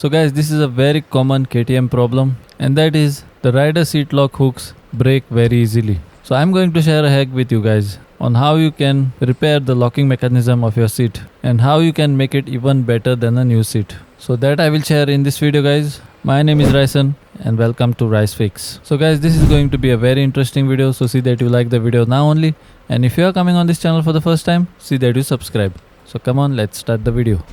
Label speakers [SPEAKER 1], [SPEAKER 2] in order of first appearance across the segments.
[SPEAKER 1] So guys, this is a very common KTM problem, and that is the rider seat lock hooks break very easily. So I'm going to share a hack with you guys on how you can repair the locking mechanism of your seat and how you can make it even better than a new seat. So that I will share in this video guys. My name is Ryson and welcome to Rysfix. So guys, this is going to be a very interesting video, so see that you like the video now only, and if you are coming on this channel for the first time, see that you subscribe. So come on, let's start the video.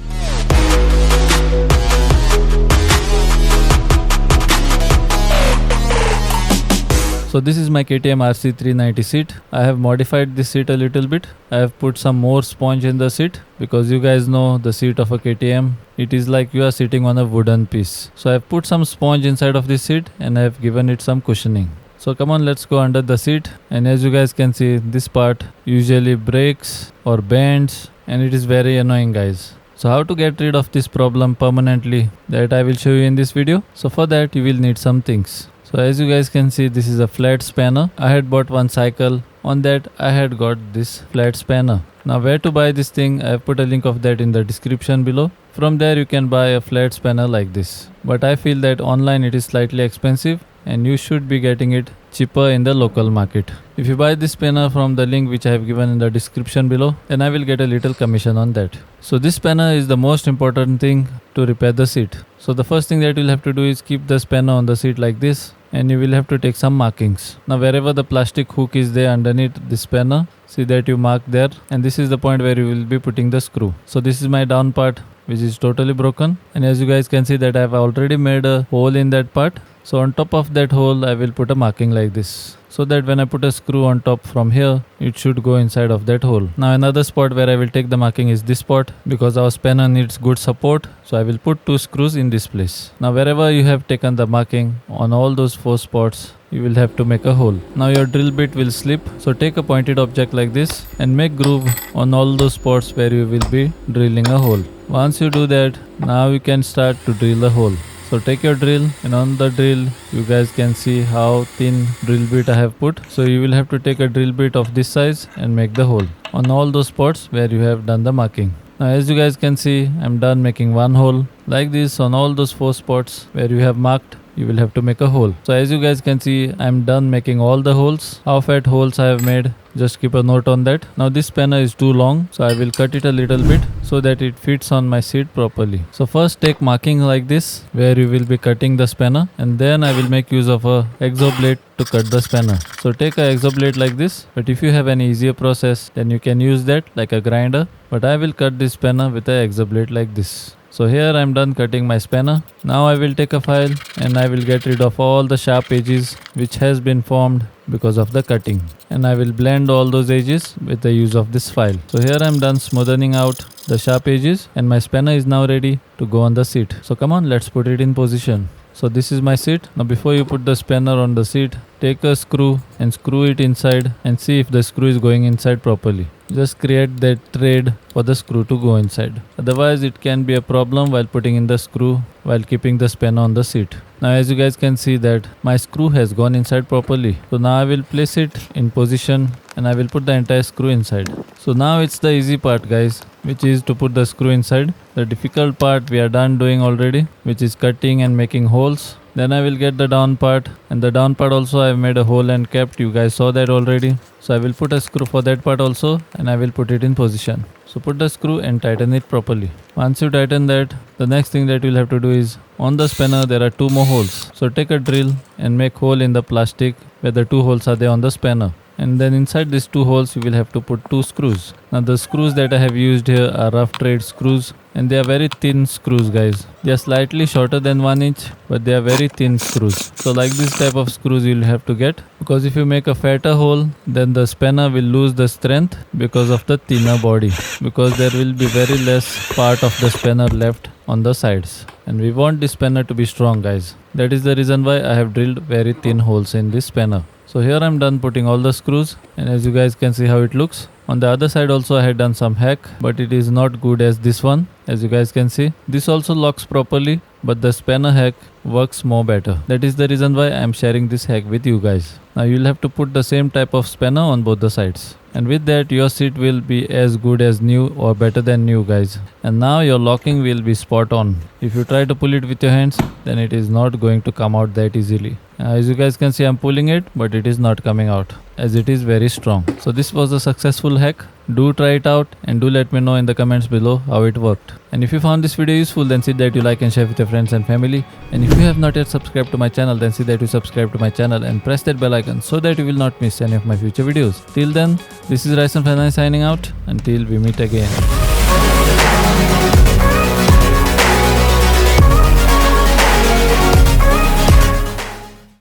[SPEAKER 1] So this is my KTM RC 390 seat. I have modified this seat a little bit. I have put some more sponge in the seat because you guys know the seat of a KTM, it is like you are sitting on a wooden piece. So I have put some sponge inside of this seat and I have given it some cushioning. So come on, let's go under the seat, and as you guys can see, this part usually breaks or bends and it is very annoying guys. So how to get rid of this problem permanently, that I will show you in this video. So for that you will need some things. So as you guys can see, this is a flat spanner. I had bought one cycle. On that I had got this flat spanner. Now where to buy this thing, I have put a link of that in the description below. From there you can buy a flat spanner like this. But I feel that online it is slightly expensive and you should be getting it cheaper in the local market. If you buy this spanner from the link which I have given in the description below, then I will get a little commission on that. So this spanner is the most important thing to repair the seat. So the first thing that you'll have to do is keep the spanner on the seat like this, and you will have to take some markings. Now wherever the plastic hook is there underneath the spanner, see that you mark there, and this is the point where you will be putting the screw. So this is my down part which is totally broken, and as you guys can see that I have already made a hole in that part. So on top of that hole I will put a marking like this, so that when I put a screw on top from here, it should go inside of that hole. Now another spot where I will take the marking is this spot, because our spanner needs good support, so I will put 2 screws in this place. Now wherever you have taken the marking on all those 4 spots, you will have to make a hole. Now your drill bit will slip, so take a pointed object like this and make groove on all those spots where you will be drilling a hole. Once you do that, now you can start to drill a hole. So take your drill, and on the drill you guys can see how thin drill bit I have put. So you will have to take a drill bit of this size and make the hole on all those spots where you have done the marking. Now as you guys can see, I'm done making one hole like this. On all those 4 spots where you have marked, you will have to make a hole. So as you guys can see, I'm done making all the holes. How fat holes I have made, just keep a note on that. Now this spanner is too long, so I will cut it a little bit so that it fits on my seat properly. So first take marking like this where you will be cutting the spanner, and then I will make use of a exo blade to cut the spanner. So take a exo blade like this, but if you have an easier process, then you can use that like a grinder, but I will cut this spanner with a exo blade like this. So here I am done cutting my spanner. Now I will take a file and I will get rid of all the sharp edges which has been formed because of the cutting, and I will blend all those edges with the use of this file. So here I am done smoothing out the sharp edges, and my spanner is now ready to go on the seat. So come on, let's put it in position. So this is my seat. Now before you put the spanner on the seat, take a screw and screw it inside and see if the screw is going inside properly. Just create that thread for the screw to go inside. Otherwise it can be a problem while putting in the screw while keeping the spanner on the seat. Now as you guys can see that my screw has gone inside properly. So now I will place it in position and I will put the entire screw inside. So now it's the easy part guys, which is to put the screw inside. The difficult part we are done doing already, which is cutting and making holes. Then I will get the down part, and the down part also I have made a hole and kept. You guys saw that already. So I will put a screw for that part also, and I will put it in position. So put the screw and tighten it properly. Once you tighten that, the next thing that you will have to do is, on the spanner there are 2 more holes. So take a drill and make hole in the plastic where the 2 holes are there on the spanner. And then inside these 2 holes you will have to put 2 screws. Now the screws that I have used here are rough trade screws, and they are very thin screws guys. They are slightly shorter than 1 inch, but they are very thin screws. So like this type of screws you will have to get, because if you make a fatter hole, then the spanner will lose the strength because of the thinner body, because there will be very less part of the spanner left on the sides, and we want this spanner to be strong guys. That is the reason why I have drilled very thin holes in this spanner. So here I am done putting all the screws, and as you guys can see how it looks. On the other side also I had done some hack, but it is not good as this one. As you guys can see, this also locks properly, but the spanner hack works more better. That is the reason why I am sharing this hack with you guys. Now you will have to put the same type of spanner on both the sides, and with that your seat will be as good as new or better than new guys. And now your locking will be spot on. If you try to pull it with your hands, then it is not going to come out that easily. As you guys can see, I'm pulling it, but it is not coming out as it is very strong. So this was a successful hack. Do try it out and do let me know in the comments below how it worked. And if you found this video useful, then see that you like and share with your friends and family. And if you have not yet subscribed to my channel, then see that you subscribe to my channel and press that bell icon so that you will not miss any of my future videos. Till then, this is Rysfix signing out. Until we meet again.